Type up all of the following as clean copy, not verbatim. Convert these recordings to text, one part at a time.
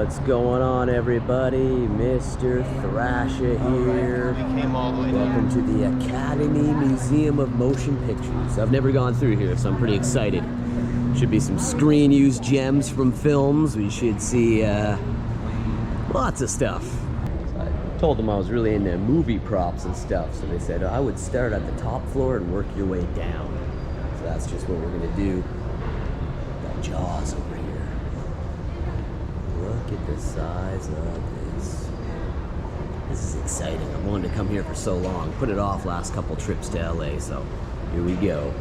What's going on, everybody? Mr. Thrasha here. Welcome to the Academy Museum of Motion Pictures. I've never gone through here, so I'm pretty excited. Should be some screen-used gems from films. We should see lots of stuff. So I told them I was really into movie props and stuff, so they said I would start at the top floor and work your way down. So that's just what we're gonna do. Got Jaws over here. Look at the size of this. This is exciting. I wanted to come here for so long. Put it off last couple trips to LA, so here we go.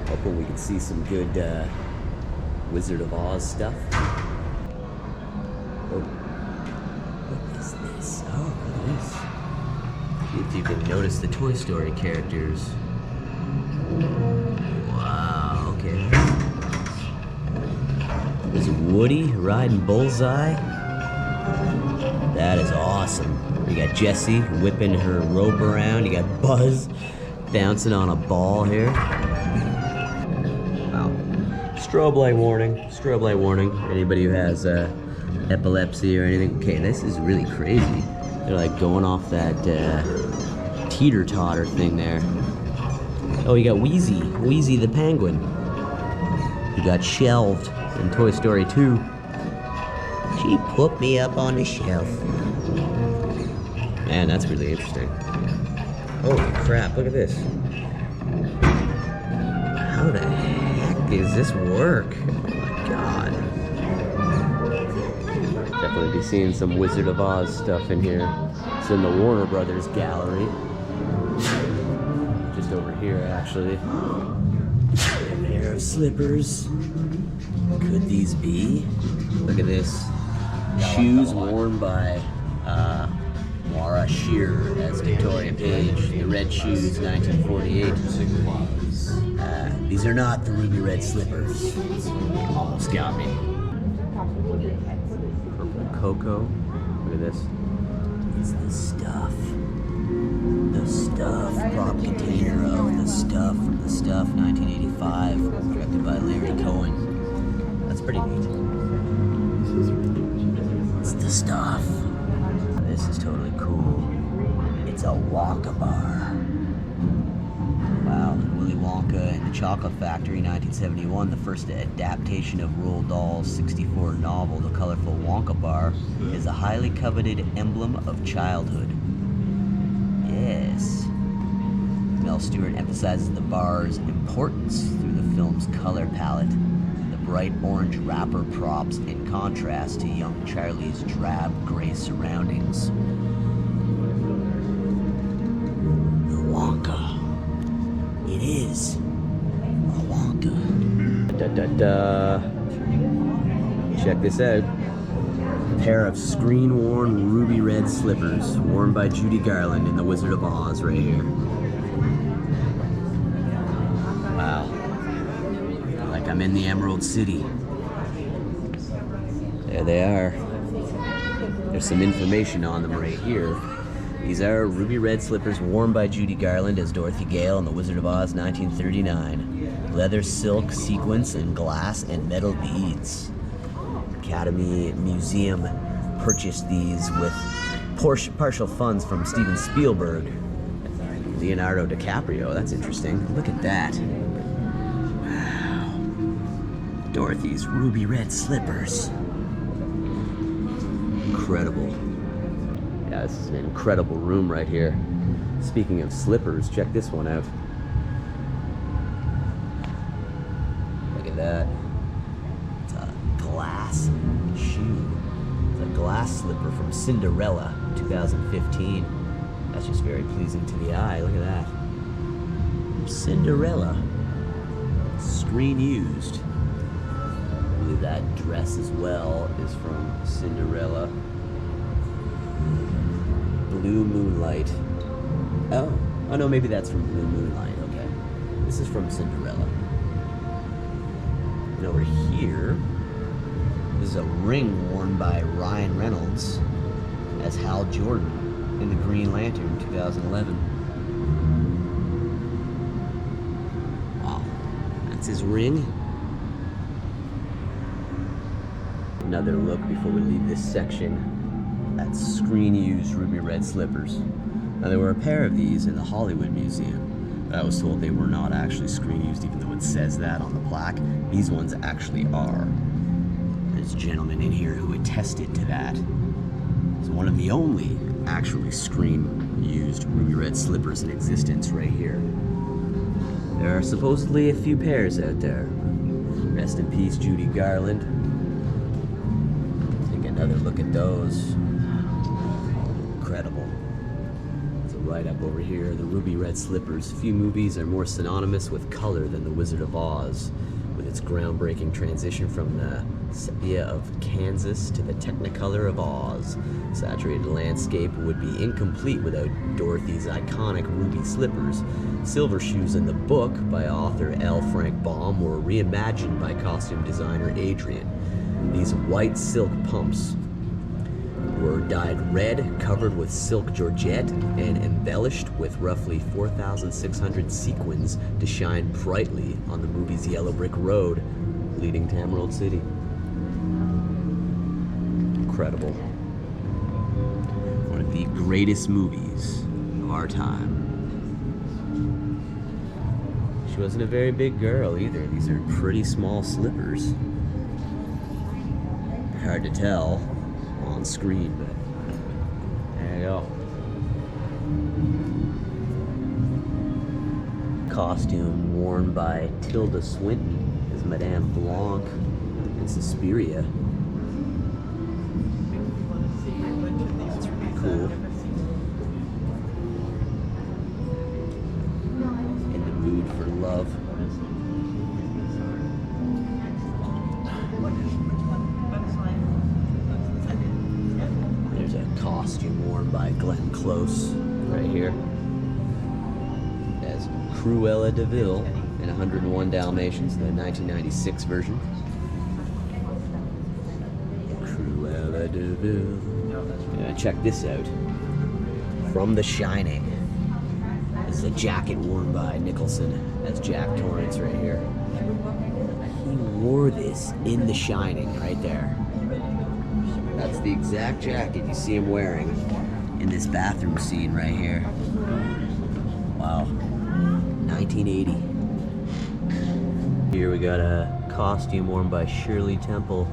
Hoping we can see some good Wizard of Oz stuff. Oh, what is this? Oh, look at this. See if you can notice the Toy Story characters. Wow, okay. There's Woody riding Bullseye. That is awesome. You got Jessie whipping her robe around. You got Buzz bouncing on a ball here. Wow. Strobe light warning. Strobe light warning. Anybody who has epilepsy or anything. Okay, this is really crazy. They're like going off that teeter-totter thing there. Oh, you got Wheezy. Wheezy the penguin. Who got shelved in Toy Story 2. She put me up on the shelf. Man, that's really interesting. Holy crap, look at this. How the heck does this work? Oh my god. Definitely be seeing some Wizard of Oz stuff in here. It's in the Warner Brothers gallery. Just over here, actually. A pair of slippers. Could these be? Look at this. Shoes worn by Maura Shearer as Victoria Page. The red shoes, 1948. These are not the ruby red slippers. Almost got me. Purple cocoa. Look at this. It's the stuff. The stuff. Prop container of the stuff from the stuff, 1985. Directed by Larry Cohen. That's pretty neat. It's the stuff. This is totally cool. It's a Wonka Bar. Wow, Willy Wonka and the Chocolate Factory, 1971, the first adaptation of Roald Dahl's 1964 novel, The Colorful Wonka Bar, is a highly coveted emblem of childhood. Yes. Mel Stewart emphasizes the bar's importance through the film's color palette. Bright orange wrapper props in contrast to young Charlie's drab gray surroundings. The Wonka. It is a Wonka. Da da da. Check this out. A pair of screen-worn ruby red slippers worn by Judy Garland in The Wizard of Oz right here. Wow. I'm in the Emerald City. There they are. There's some information on them right here. These are ruby red slippers worn by Judy Garland as Dorothy Gale in The Wizard of Oz 1939. Leather, silk, sequins, and glass and metal beads. Academy Museum purchased these with partial funds from Steven Spielberg. Leonardo DiCaprio, that's interesting. Look at that. Dorothy's ruby red slippers. Incredible. Yeah, this is an incredible room right here. Speaking of slippers, check this one out. Look at that. It's a glass shoe. It's a glass slipper from Cinderella, 2015. That's just very pleasing to the eye. Look at that. Cinderella. Screen used. That dress as well is from Cinderella. Blue Moonlight. Oh no, maybe that's from Blue Moonlight. Okay, this is from Cinderella. And over here, this is a ring worn by Ryan Reynolds as Hal Jordan in The Green Lantern, 2011. Wow, that's his ring. Another look before we leave this section at screen-used ruby red slippers. Now, there were a pair of these in the Hollywood Museum, but I was told they were not actually screen-used, even though it says that on the plaque. These ones actually are. There's a gentleman in here who attested to that. It's one of the only actually screen-used ruby red slippers in existence right here. There are supposedly a few pairs out there. Rest in peace, Judy Garland. Take another look at those. Incredible. So right up over here, the ruby red slippers. Few movies are more synonymous with color than The Wizard of Oz, with its groundbreaking transition from the sepia of Kansas to the Technicolor of Oz. Saturated landscape would be incomplete without Dorothy's iconic ruby slippers. Silver shoes in the book by author L. Frank Baum were reimagined by costume designer Adrian. These white silk pumps were dyed red, covered with silk georgette, and embellished with roughly 4,600 sequins to shine brightly on the movie's yellow brick road leading to Emerald City. Incredible. One of the greatest movies of our time. She wasn't a very big girl either. These are pretty small slippers. Hard to tell on screen, but there you go. Costume worn by Tilda Swinton as Madame Blanc in Suspiria. That's really cool. In the mood for love. There's a costume worn by Glenn Close right here as Cruella de Vil in 101 Dalmatians, the 1996 version. Cruella de Vil. Check this out. From The Shining. This is a jacket worn by Nicholson as Jack Torrance right here. He wore this in The Shining right there. That's the exact jacket you see him wearing in this bathroom scene right here. Wow. 1980. Here we got a costume worn by Shirley Temple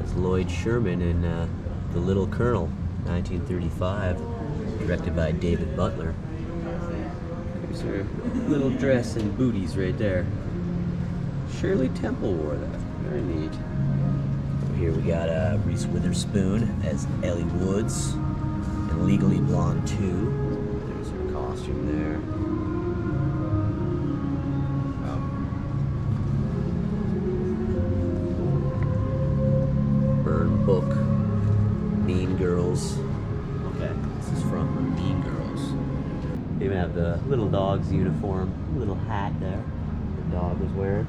as Lloyd Sherman in The Little Colonel, 1935, directed by David Butler. There's her little dress and booties right there. Shirley Temple wore that. Very neat. Over here we got Reese Witherspoon as Ellie Woods in Legally Blonde 2. There's her costume there. Burn book. Mean Girls. Okay, this is from Mean Girls. They even have the little dog's uniform, little hat there the dog was wearing.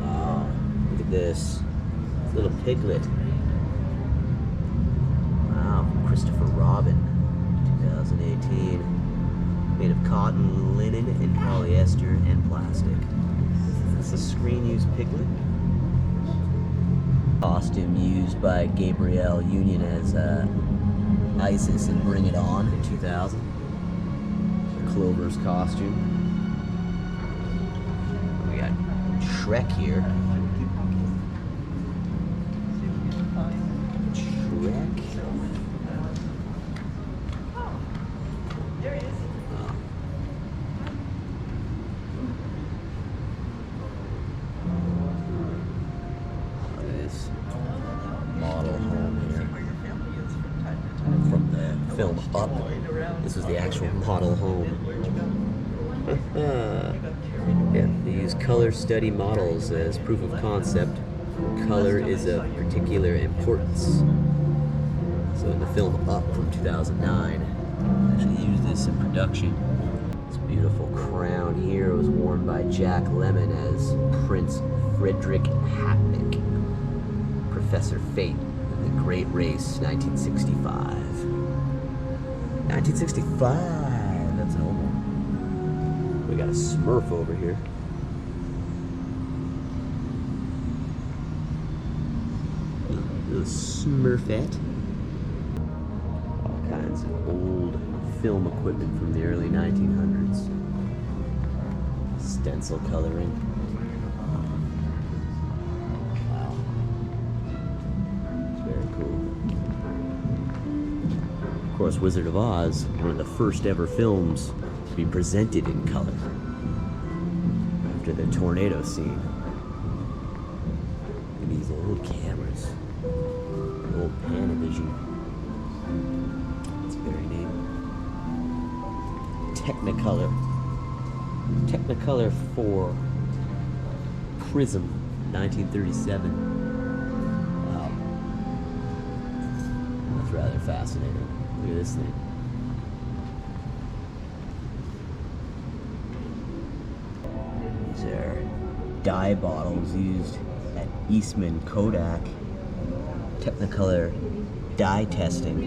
Wow, look at this. Little piglet. Wow, from Christopher Robin, 2018. Made of cotton, linen, and polyester and plastic. Is this a screen-used piglet? Costume used by Gabrielle Union as Isis in Bring It On in 2000. Clover's costume. We got Shrek here. Shrek. There it is. Oh. Look at this model home here. From the film Up. This was the actual model home. Yeah, they use color study models as proof of concept. Color is of particular importance. So in the film Up from 2009, they actually used this in production. This beautiful crown here was worn by Jack Lemmon as Prince Frederick Hatnick, Professor Fate in The Great Race, 1965. 1965, that's an old one. We got a Smurf over here. Smurfette. All kinds of old film equipment from the early 1900s. Stencil coloring. Wow. It's very cool. Of course, Wizard of Oz, one of the first ever films to be presented in color after the tornado scene. Look at these old cameras, old Panavision. That's very neat. Technicolor 4 Prism, 1937. Wow, that's rather fascinating. Look at this thing. These are dye bottles used at Eastman Kodak. Technicolor dye testing.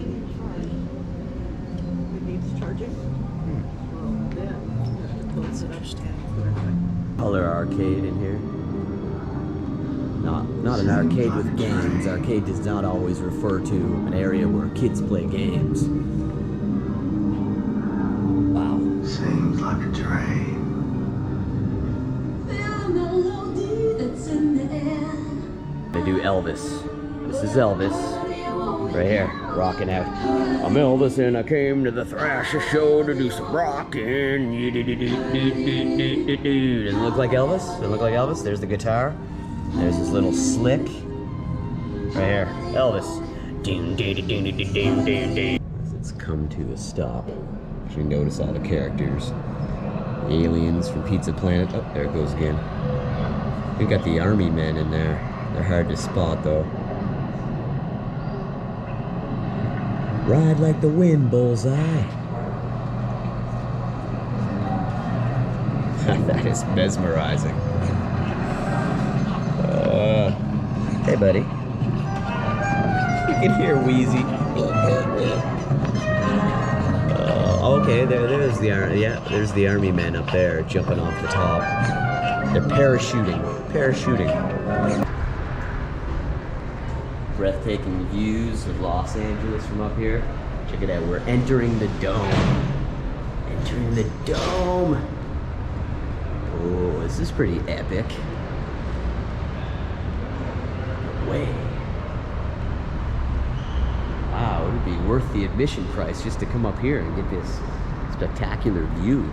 It needs charging. Close it up. Color arcade in here. Not an arcade with games. Arcade does not always refer to an area where kids play games. Wow. Seems like a dream. They do Elvis. This is Elvis. Right here, rocking out. I'm Elvis and I came to the Thrasha Show to do some rocking. Doesn't look like Elvis? Doesn't look like Elvis? There's the guitar. There's his little slick. Right here, Elvis. As it's come to a stop, you can notice all the characters. Aliens from Pizza Planet. Oh, there it goes again. We got the army men in there. They're hard to spot though. Ride like the wind, Bullseye. That is mesmerizing. Hey, buddy. You can hear Wheezy. Okay, there's the there's the army men up there jumping off the top. They're parachuting. Breathtaking views of Los Angeles from up here. Check it out, we're entering the dome. Entering the dome. Oh, this is pretty epic. Way. Wow, it would be worth the admission price just to come up here and get this spectacular view.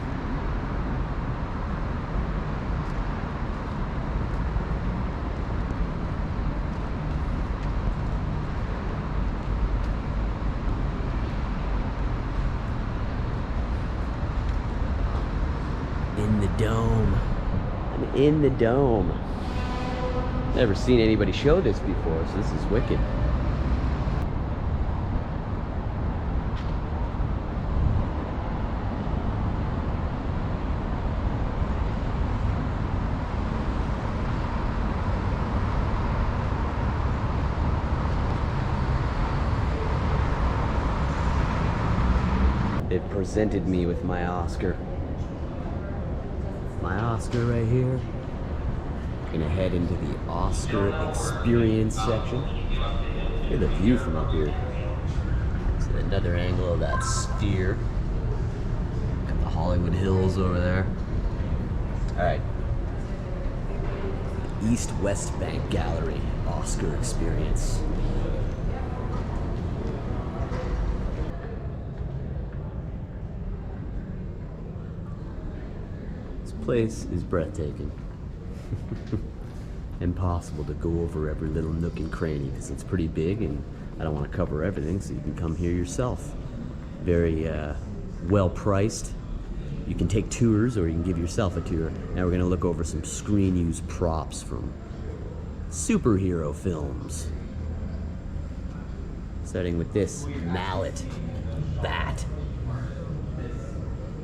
In the dome. I'm in the dome. Never seen anybody show this before, so this is wicked. It presented me with my Oscar. My Oscar right here. Gonna head into the Oscar experience section. Look at the view from up here. So another angle of that sphere. Got the Hollywood Hills over there. Alright. East West Bank Gallery, Oscar experience. Place is breathtaking. Impossible to go over every little nook and cranny because it's pretty big and I don't want to cover everything, so you can come here yourself. Very well priced. You can take tours or you can give yourself a tour. Now we're going to look over some screen use props from superhero films. Starting with this mallet bat.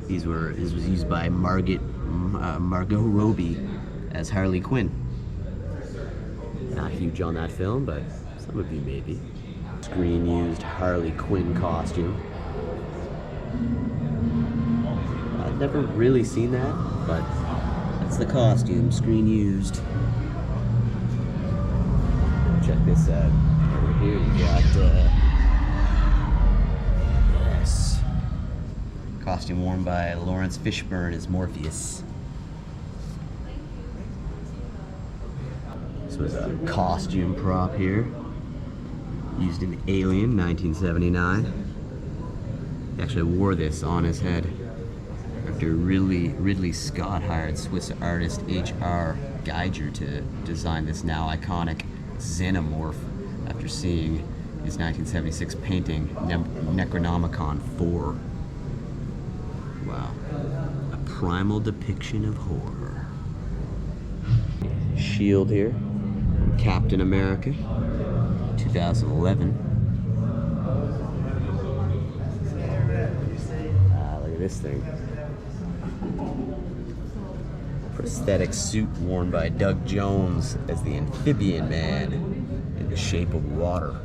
This was used by Margot Robbie as Harley Quinn. Not huge on that film, but some of you maybe. Screen used Harley Quinn costume. I've never really seen that, but that's the costume, screen used. Check this out. There we Here you got, yes. Costume worn by Lawrence Fishburne as Morpheus. This was a costume prop here. Used in Alien, 1979. He actually wore this on his head after Ridley Scott hired Swiss artist H.R. Geiger to design this now iconic xenomorph after seeing his 1976 painting Necronomicon 4. Wow. A primal depiction of horror. Shield here. Captain America. 2011. Look at this thing. Prosthetic suit worn by Doug Jones as the Amphibian Man in The Shape of Water.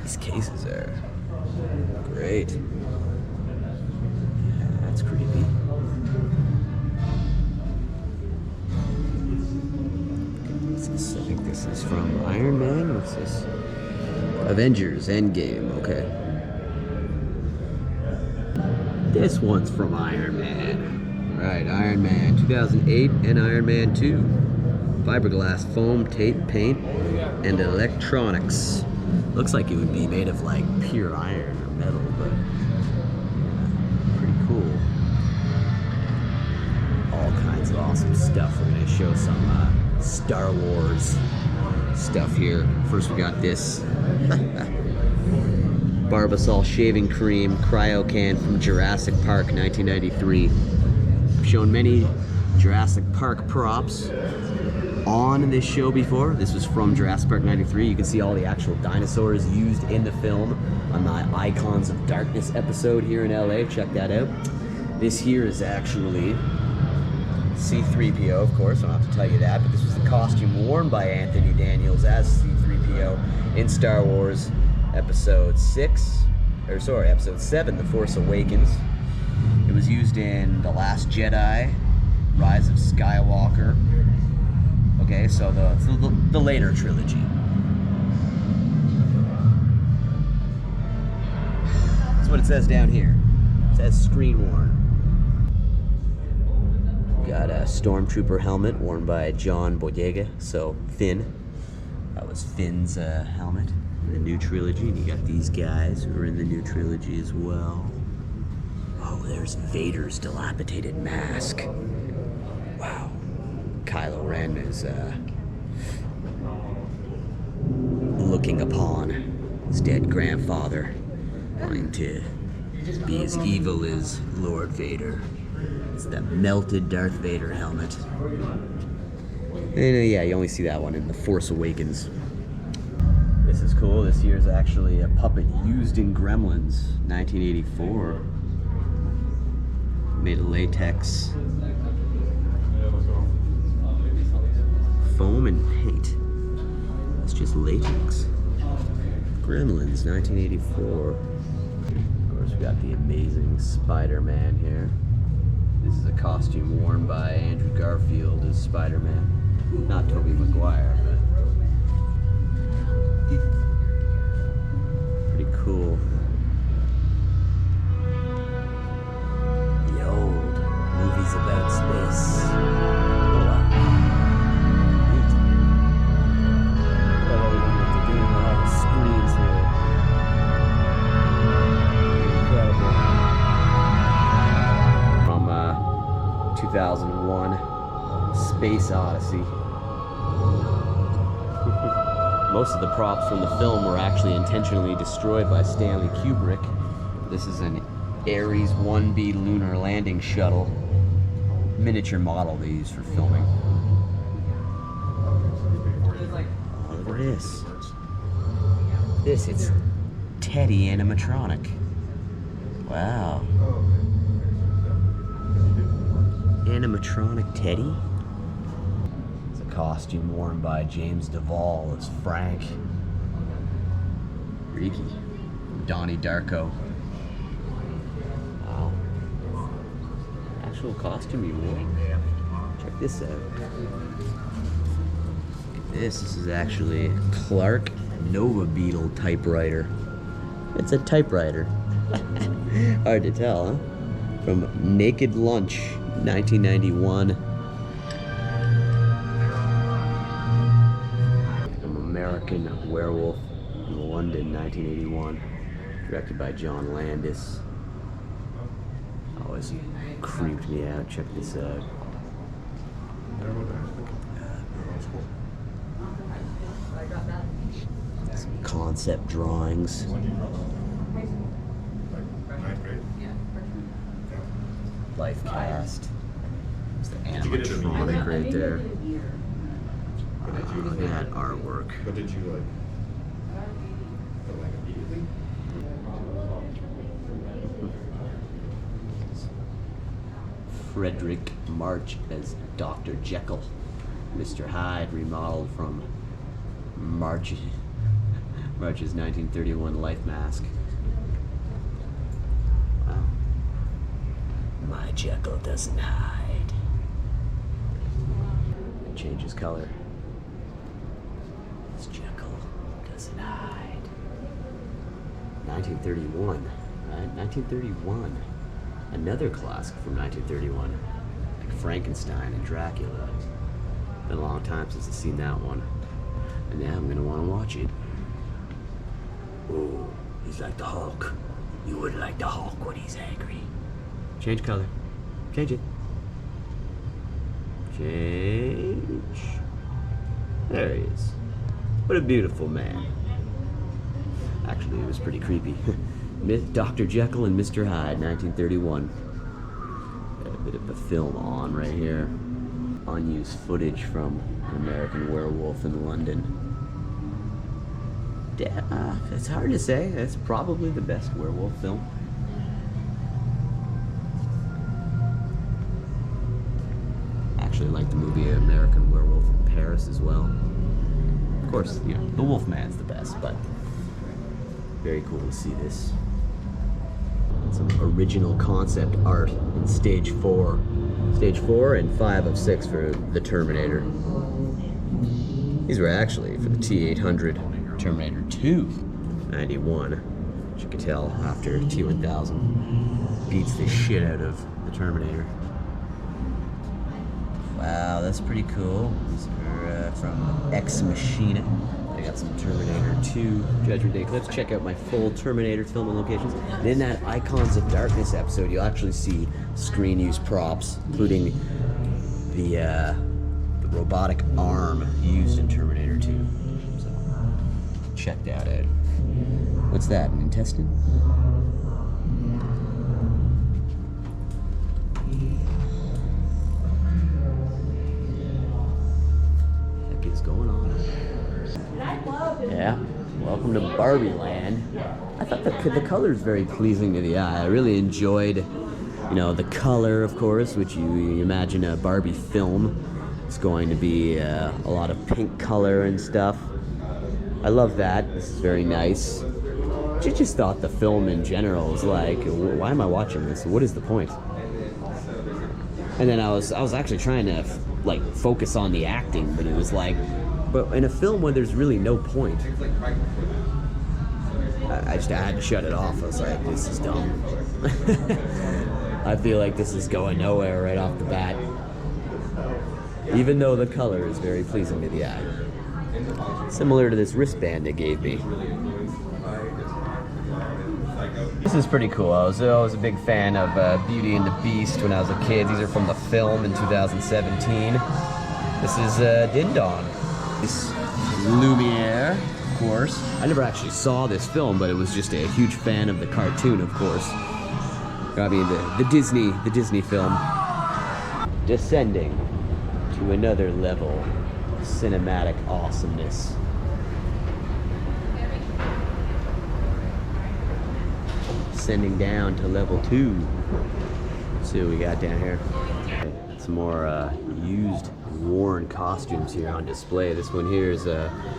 These cases are great. Yeah, that's creepy. I think this is from Iron Man. What's this? Avengers Endgame. Okay. This one's from Iron Man. Right, Iron Man 2008 and Iron Man 2. Fiberglass, foam, tape, paint, and electronics. Looks like it would be made of like pure iron or metal, but pretty cool. All kinds of awesome stuff. We're gonna show some Star Wars stuff here. First we got this Barbasol shaving cream cryo can from Jurassic Park 1993. I've shown many Jurassic Park props on this show before. This was from Jurassic Park 93. You can see all the actual dinosaurs used in the film on my Icons of Darkness episode here in LA. Check that out. This here is actually C-3PO, of course, I don't have to tell you that, but this was the costume worn by Anthony Daniels as C-3PO in Star Wars Episode 7, The Force Awakens. It was used in The Last Jedi, Rise of Skywalker. Okay, so the later trilogy. That's what it says down here. It says screen worn. Got a Stormtrooper helmet worn by John Boyega, so Finn. That was Finn's helmet in the new trilogy, and you got these guys who are in the new trilogy as well. Oh, there's Vader's dilapidated mask. Wow. Kylo Ren is looking upon his dead grandfather, wanting to be as evil as Lord Vader. It's the melted Darth Vader helmet. And yeah, you only see that one in The Force Awakens. This is cool. This here is actually a puppet used in Gremlins, 1984. Made of latex. Foam and paint. It's just latex. Gremlins, 1984. Of course, we got the amazing Spider-Man here. This is a costume worn by Andrew Garfield as Spider-Man. Not Tobey Maguire, but pretty cool. The old movies about space. Oh wow. Neat. Love everything that they're doing with all the screens here. Incredible. From 2001, Space Odyssey. Most of the props from the film were actually intentionally destroyed by Stanley Kubrick. This is an Ares 1B lunar landing shuttle miniature model they use for filming. Oh, look at this. It's Teddy animatronic. Wow. Animatronic Teddy? It's a costume worn by James Duvall as Frank. Freaky. Donnie Darko. Wow. Actual costume he wore. Check this out. This is actually Clark Nova Beetle typewriter. It's a typewriter. Hard to tell, huh? From Naked Lunch, 1991. American Werewolf in London, 1981. Directed by John Landis. Always creeped me out. Check this out. Some concept drawings. Life cast. It's the animatronic right there. Look at that artwork. But did you like immediately? Frederick March as Dr. Jekyll. Mr. Hyde remodeled from March's 1931 life mask. Wow. My Jekyll doesn't hide. It changes color. This Jekyll doesn't hide. 1931, right? 1931. Another classic from 1931. Like Frankenstein and Dracula. Been a long time since I've seen that one. And now I'm gonna wanna watch it. Oh, he's like the Hulk. You wouldn't like the Hulk when he's angry. Change color. Change it. Change. There he is. What a beautiful man. Actually, it was pretty creepy. Dr. Jekyll and Mr. Hyde, 1931. Got a bit of the film on right here. Unused footage from American Werewolf in London. It's hard to say. It's probably the best werewolf film. Actually, I like the movie American Werewolf in Paris as well. Of course, you know, the Wolfman's the best, but very cool to see this. Some original concept art in stage 4. Stage 4 and 5 of 6 for the Terminator. These were actually for the T-800 Terminator 2, 91. As you can tell, after T-1000 beats the shit out of the Terminator. Wow, that's pretty cool. These are from Ex Machina. I got some Terminator 2 Judgment Day clips. Check out my full Terminator film and locations. And in that Icons of Darkness episode, you'll actually see screen use props, including the robotic arm used in Terminator 2. So, check that out. What's that, an intestine? What is going on? Yeah, welcome to Barbie Land. I thought the color is very pleasing to the eye. I really enjoyed, you know, the color, of course, which you imagine a Barbie film. It's going to be a lot of pink color and stuff. I love that. This is very nice. I just thought the film in general was like, why am I watching this? What is the point? And then I was actually trying to like focus on the acting, but it was like, but in a film where there's really no point, I had to shut it off. I was like, this is dumb. I feel like this is going nowhere right off the bat. Even though the color is very pleasing to the eye. Similar to this wristband they gave me. This is pretty cool. I was a big fan of Beauty and the Beast when I was a kid. These are from the film in 2017. This is Din Don. This Lumiere, of course. I never actually saw this film, but it was just a huge fan of the cartoon, of course. I mean, the Disney film. Descending to another level of cinematic awesomeness. Descending down to level 2. Let's see what we got down here. Some more used, worn costumes here on display. This one here is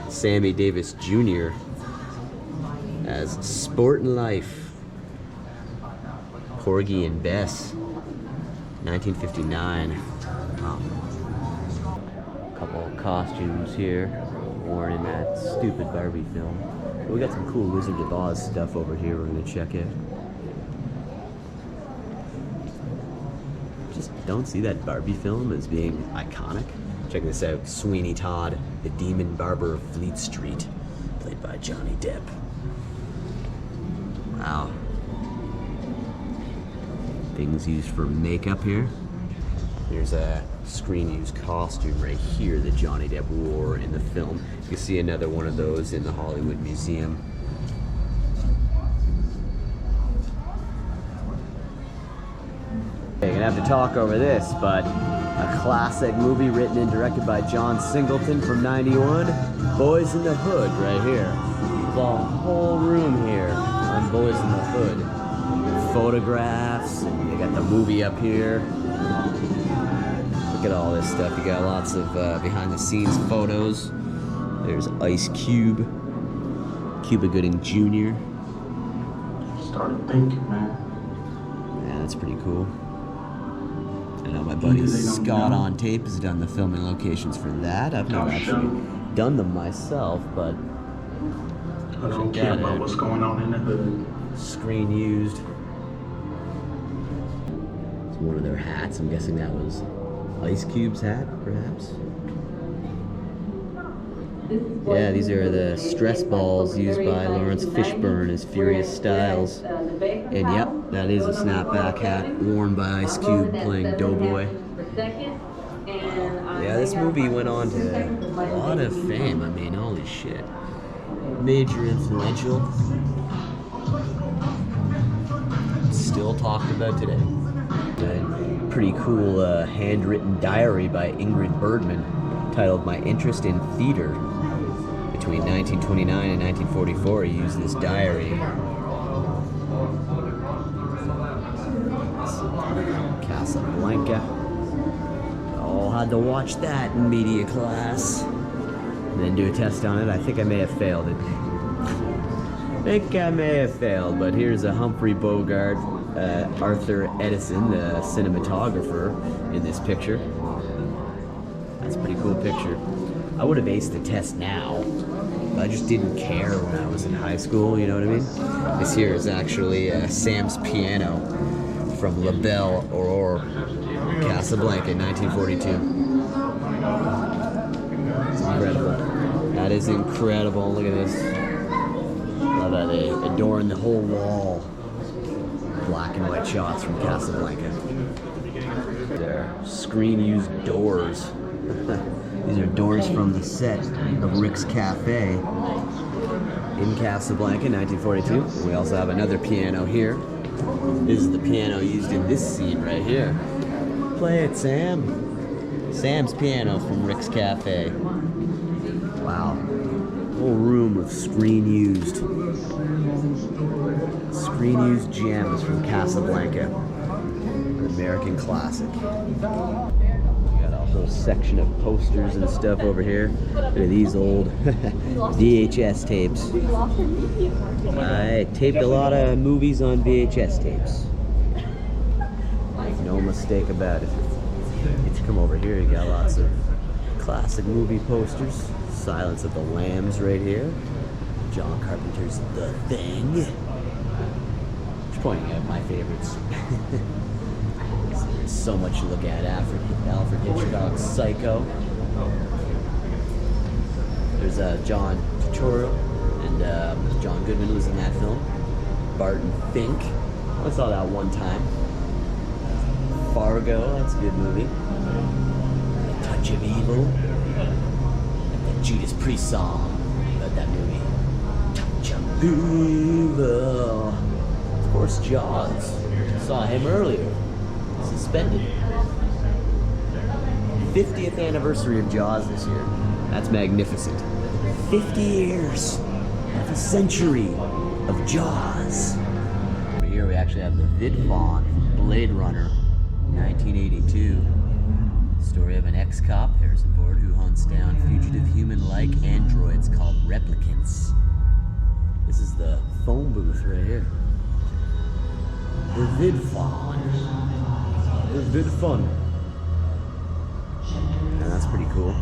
Sammy Davis Jr. as Sport and Life. Porgy and Bess, 1959. Wow. couple of costumes here worn in that stupid Barbie film. But we got some cool Wizard of Oz stuff over here we're gonna check out. Just don't see that Barbie film as being iconic. Check this out, Sweeney Todd, the Demon Barber of Fleet Street, played by Johnny Depp. Wow. Things used for makeup here. Here's a screen-used costume right here that Johnny Depp wore in the film. You can see another one of those in the Hollywood Museum. You're gonna have to talk over this, but a classic movie written and directed by John Singleton from '91, Boyz in the Hood right here. The whole room here on Boyz in the Hood. Photographs, and you got the movie up here. Look at all this stuff. You got lots of behind the scenes photos. There's Ice Cube, Cuba Gooding Jr. Started thinking, man. Yeah, that's pretty cool. I know my buddy Scott on Tape has done the filming locations for that. I've never actually done them myself, but I don't care about what's going on in the hood. Screen used. It's one of their hats. I'm guessing that was Ice Cube's hat, perhaps. Yeah, these are the stress balls used by Lawrence Fishburne as Furious Styles. And yep, that is a snapback hat worn by Ice Cube playing Doughboy. Yeah, this movie went on to a lot of fame. I mean, holy shit. Major influential. Still talked about today. A pretty cool handwritten diary by Ingrid Bergman titled My Interest in Theater. Between 1929 and 1944, he used this diary. Casablanca. Oh, had to watch that in media class. And then do a test on it. I think I may have failed it. But here's a Humphrey Bogart, Arthur Edison, the cinematographer, in this picture. That's a pretty cool picture. I would have aced the test now, but I just didn't care when I was in high school, you know what I mean? This here is actually Sam's piano from La Belle Aurore, Casablanca, 1942. It's incredible. That is incredible. Look at this. Love how they adorn the whole wall. Black and white shots from Casablanca. They're screen-used doors. These are doors from the set of Rick's Cafe in Casablanca, 1942. We also have another piano here. This is the piano used in this scene right here. Play it, Sam. Sam's piano from Rick's Cafe. Wow. Whole room of screen-used gems from Casablanca. An American classic. Whole section of posters and stuff over here. Look at these old VHS tapes. I taped a lot of movies on VHS tapes. No mistake about it. Let's come over here. You got lots of classic movie posters. Silence of the Lambs right here. John Carpenter's The Thing. Just pointing out my favorites. There's so much to look at. Alfred Hitchcock's Psycho. There's John Turturro, and John Goodman was in that film. Barton Fink. I saw that one time. Fargo, that's a good movie. A Touch of Evil. The Judas Priest song about that movie. Touch of Evil. Of course, Jaws. Saw him earlier. Suspended. 50th anniversary of Jaws this year. That's magnificent. 50 years of a century of Jaws. Over here we actually have the Vidfon from Blade Runner, 1982. Story of an ex-cop, Harrison Ford, who hunts down fugitive human-like androids called replicants. This is the phone booth right here. The Vidfon. The Vidfun. And that's pretty cool.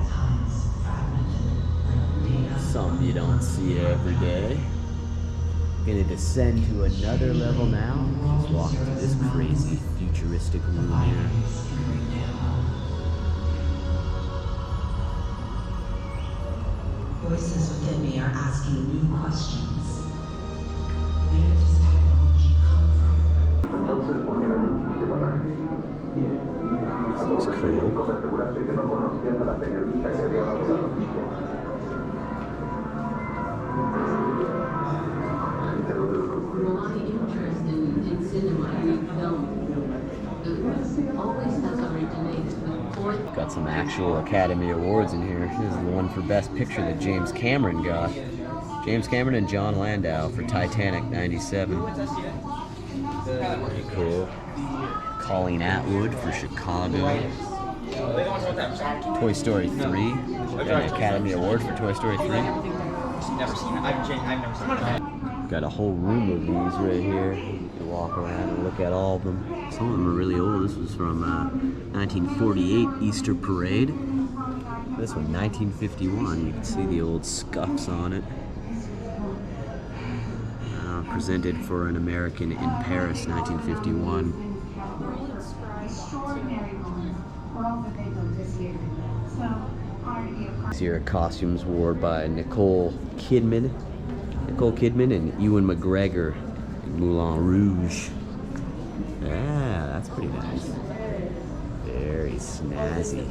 Something you don't see every day. Gonna descend to another level now. Just walk through this crazy futuristic room here. Voices within me are asking new questions. Where does technology come from? This looks cool. My interest in cinema and film always has originated with Got some actual Academy Awards in here. This is the one for Best Picture that James Cameron got. James Cameron and John Landau for Titanic '97. Pretty cool. Colleen Atwood for Chicago. Toy Story 3. Got an Academy Award for Toy Story 3. Got a whole room of these right here. You can walk around and look at all of them. Some of them are really old. This was from 1948 Easter Parade. This one, 1951. You can see the old scuffs on it. Presented for an American in Paris, 1951. These here are costumes worn by Nicole Kidman and Ewan McGregor in Moulin Rouge. Yeah, that's pretty nice. Very snazzy.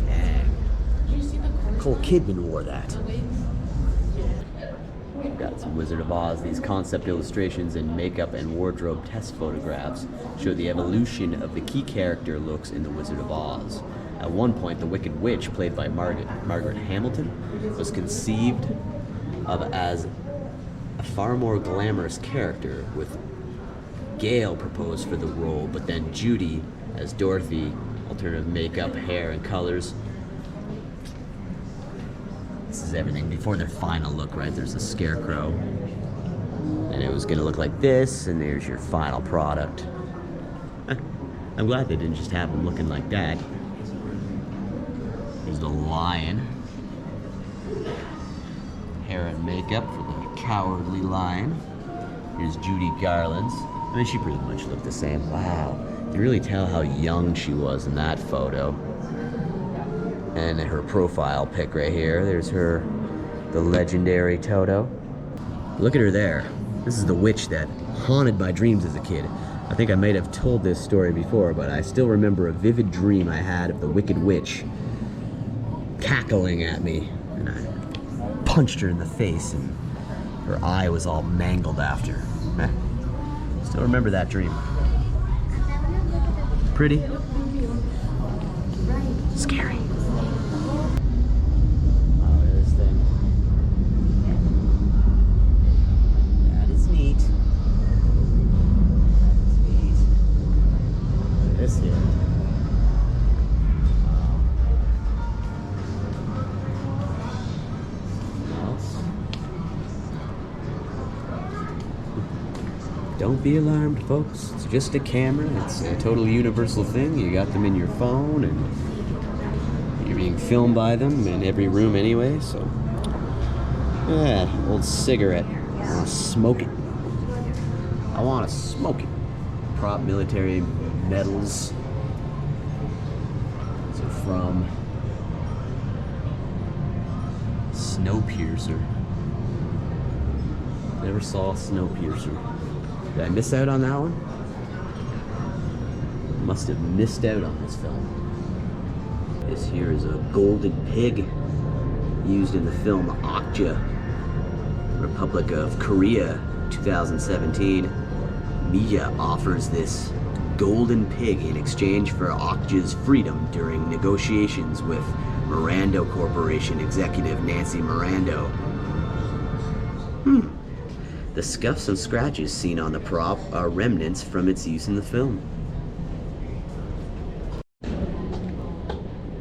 Dang. Nicole Kidman wore that. Got some Wizard of Oz. These concept illustrations and makeup and wardrobe test photographs show the evolution of the key character looks in the Wizard of Oz. At one point, the Wicked Witch, played by Margaret Hamilton, was conceived of as a far more glamorous character, with Gail proposed for the role, but then Judy, as Dorothy, alternative makeup, hair, and colors. This is everything before their final look, right? There's a scarecrow, and it was gonna look like this, and there's your final product. I'm glad they didn't just have them looking like that. There's the lion. Hair and makeup for the cowardly lion. Here's Judy Garland's. I mean, she pretty much looked the same. Wow. You can really tell how young she was in that photo. And her profile pic right here. There's her, the legendary Toto. Look at her there. This is the witch that haunted my dreams as a kid. I think I might have told this story before, but I still remember a vivid dream I had of the Wicked Witch cackling at me, and I punched her in the face, and her eye was all mangled after. Still remember that dream. Pretty. Scary. Oh, look at this thing. That is neat. That is neat. Look at this here. Don't be alarmed, folks. It's just a camera. It's a total universal thing. You got them in your phone, and you're being filmed by them in every room anyway, so. Yeah, old cigarette. I want to smoke it. I want to smoke it. Prop military medals. These are from Snowpiercer. Never saw Snowpiercer. Did I miss out on that one? Must have missed out on this film. This here is a golden pig used in the film Okja, Republic of Korea, 2017. Mia offers this golden pig in exchange for Okja's freedom during negotiations with Mirando Corporation executive Nancy Mirando. The scuffs and scratches seen on the prop are remnants from its use in the film.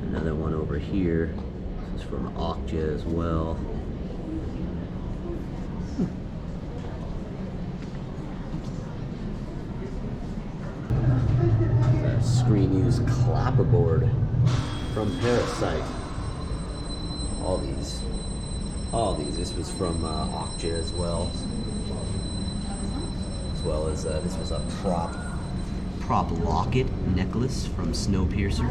Another one over here. This is from Okja as well. A screen use clapperboard. from Parasite. All these. This was from Okja as well. As well as this was a prop locket necklace from Snowpiercer.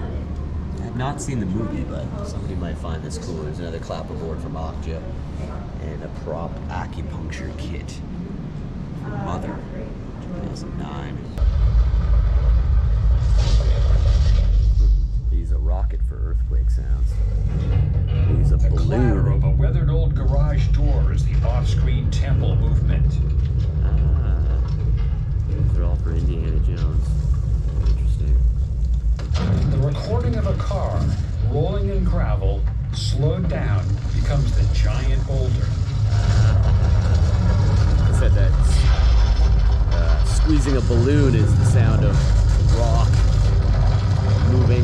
I have not seen the movie, but somebody might find this cool. There's another clapperboard from Okja and a prop acupuncture kit from Mother, 2009. Use a rocket for earthquake sounds. Use a The balloon. clatter of a weathered old garage door is the off-screen temple movement. These are all for Indiana Jones. Interesting. The recording of a car rolling in gravel, slowed down, becomes the giant boulder. I said that squeezing a balloon is the sound of rock moving,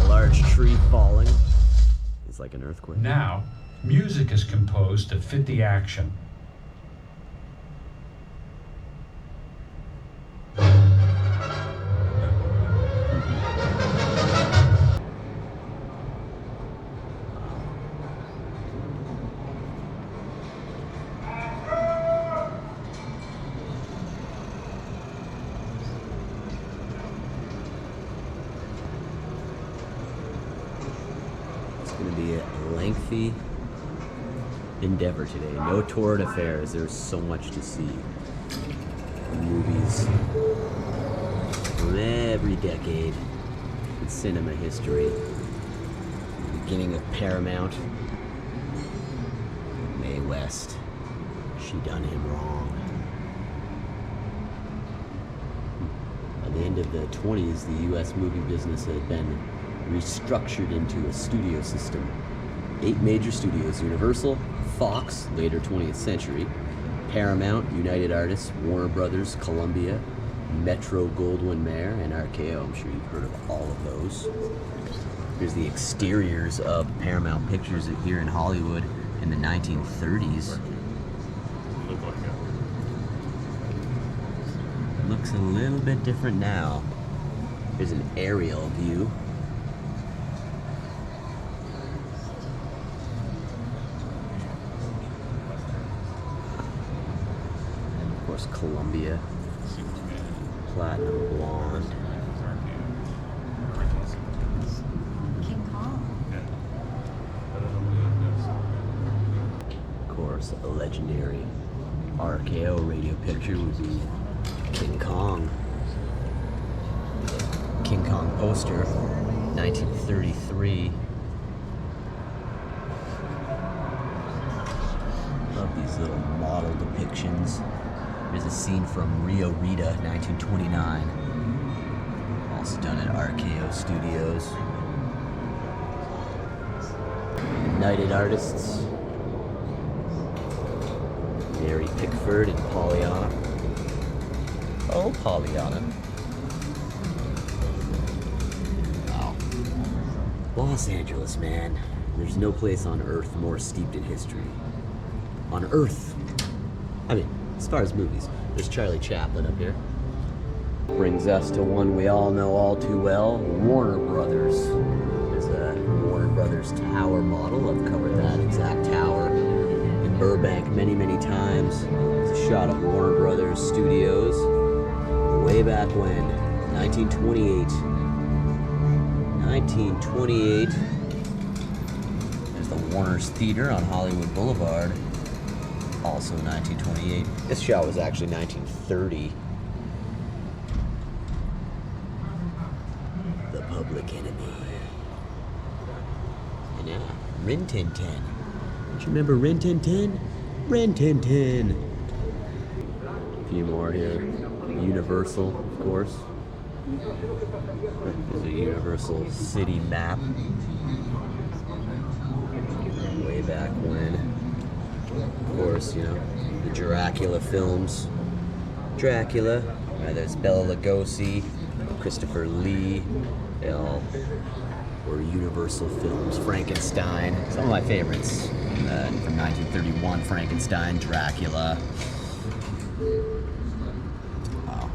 a large tree falling. It's like an earthquake. Now, music is composed to fit the action. Going to be a lengthy endeavor today. No torrid affairs. There's so much to see. Movies from every decade in cinema history. The beginning of Paramount. Mae West. She done him wrong. By the end of the 20s, the U.S. movie business had been restructured into a studio system. 8 major studios: Universal, Fox, later 20th Century, Paramount, United Artists, Warner Brothers, Columbia, Metro-Goldwyn-Mayer, and RKO. I'm sure you've heard of all of those. Here's the exteriors of Paramount Pictures here in Hollywood in the 1930s. Looks a little bit different now. Here's an aerial view. Columbia, Platinum Blonde. King Kong. Of course, a legendary RKO radio picture would be King Kong. King Kong poster, 1933. Love these little model depictions. There's a scene from Rio Rita, 1929. Also done at RKO Studios. United Artists. Mary Pickford and Pollyanna. Oh, Pollyanna. Wow. Los Angeles, man. There's no place on Earth more steeped in history. On Earth. I mean, as far as movies, there's Charlie Chaplin up here. Brings us to one we all know all too well, Warner Brothers. There's a Warner Brothers tower model. I've covered that exact tower in Burbank many, many times. It's a shot of Warner Brothers Studios way back when, 1928. 1928. There's the Warner's Theater on Hollywood Boulevard. Also 1928. This shot was actually 1930. The Public Enemy. And yeah, Rin Tin Tin. Don't you remember Rin Tin Tin? Rin Tin Tin. A few more here. Universal, of course. There's a Universal City map. Way back when. Of course, you know, the Dracula films. Dracula. There's Bela Lugosi, Christopher Lee. They all were Universal films. Frankenstein. Some of my favorites. From 1931, Frankenstein, Dracula. Wow.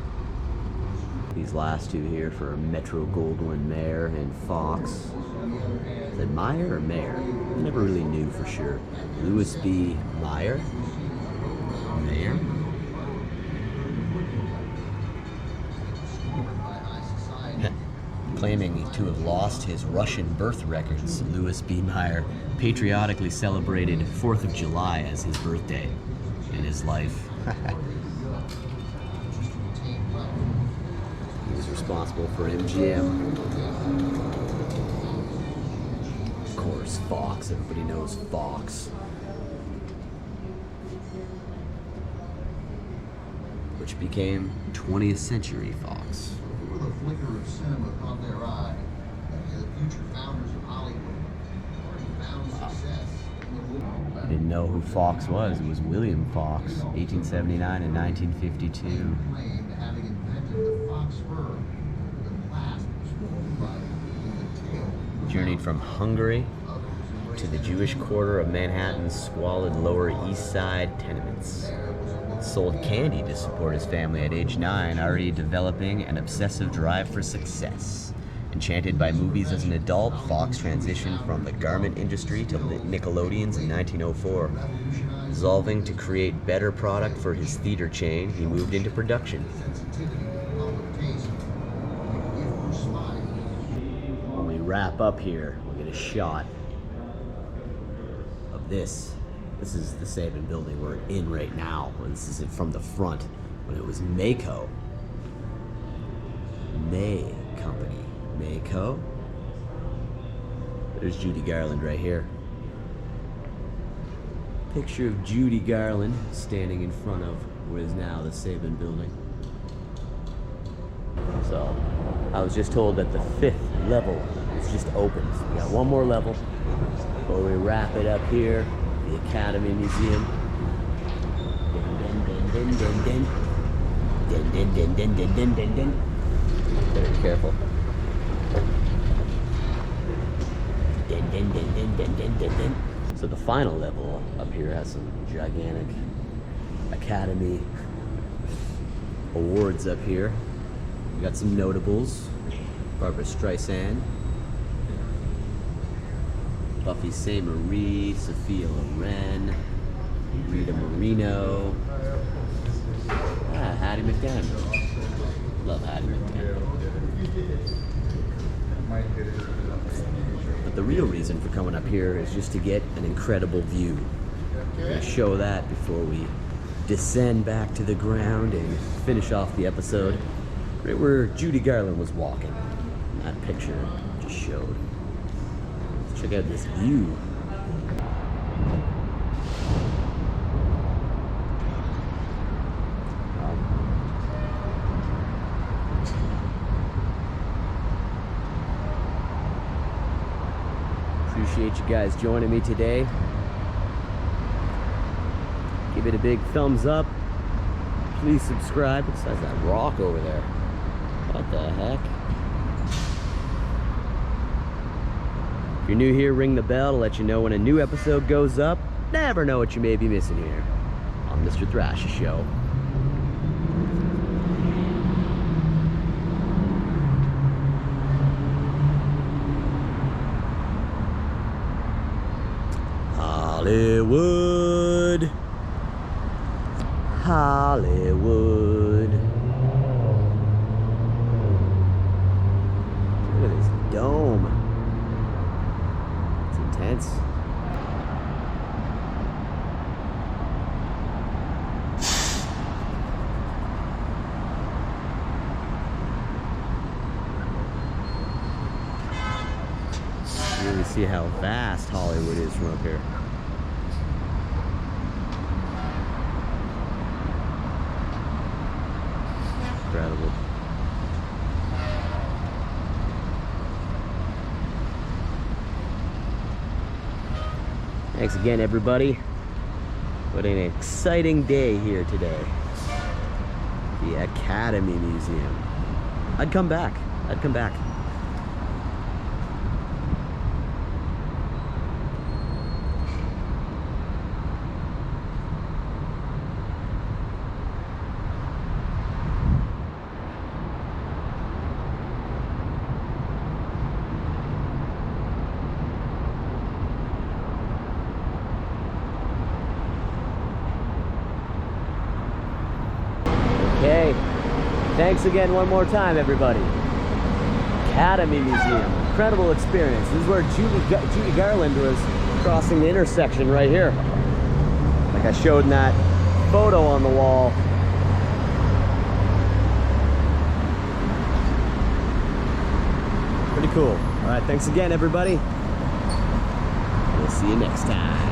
These last two here for Metro-Goldwyn-Mayer and Fox. Is it Meyer or Mayer? I never really knew for sure. Louis B. Meyer? Mayer? Claiming to have lost his Russian birth records, Louis B. Meyer patriotically celebrated 4th of July as his birthday in his life. He was responsible for MGM. Of course, Fox. Everybody knows Fox. Which became 20th Century Fox. With a flicker of cinema caught their eye, the future founders of Hollywood already found success in the movie. I didn't know who Fox was. It was William Fox, 1879 and 1952. Claimed having invented the fox fur. The blast was formed by the tail. Journeyed from Hungary to the Jewish quarter of Manhattan's squalid Lower East Side tenements. Sold candy to support his family at age 9, already developing an obsessive drive for success. Enchanted by movies as an adult, Fox transitioned from the garment industry to Nickelodeon's in 1904. Resolving to create better product for his theater chain, he moved into production. When we wrap up here, we'll get a shot of this. This is the Saban building we're in right now. This is it from the front when it was Mayco. May Company. Mayco. There's Judy Garland right here. Picture of Judy Garland standing in front of what is now the Saban building. So, I was just told that the 5th level is just open. So we got one more level before we wrap it up here. The Academy Museum. Very careful. So the final level up here has some gigantic Academy awards up here. We got some notables. Barbara Streisand, Buffy Sainte-Marie, Sophia Loren, Rita Moreno, Hattie McDaniel. Love Hattie McDaniel. But the real reason for coming up here is just to get an incredible view. We're going to show that before we descend back to the ground and finish off the episode. Right where Judy Garland was walking. That picture just showed. Check out this view. Appreciate you guys joining me today. Give it a big thumbs up. Please subscribe. Besides that rock over there. What the heck? If you're new here, ring the bell to let you know when a new episode goes up. Never know what you may be missing here on Mr. Thrasha Show. Hollywood. Hollywood. Look at this dome. Intense. You really see how vast Hollywood is from up here. Incredible. Thanks again, everybody. What an exciting day here today. The Academy Museum. I'd come back. I'd come back. Thanks again one more time, everybody. Academy Museum. Incredible experience. This is where Judy Garland was crossing the intersection right here. Like I showed in that photo on the wall. Pretty cool. All right, thanks again, everybody. We'll see you next time.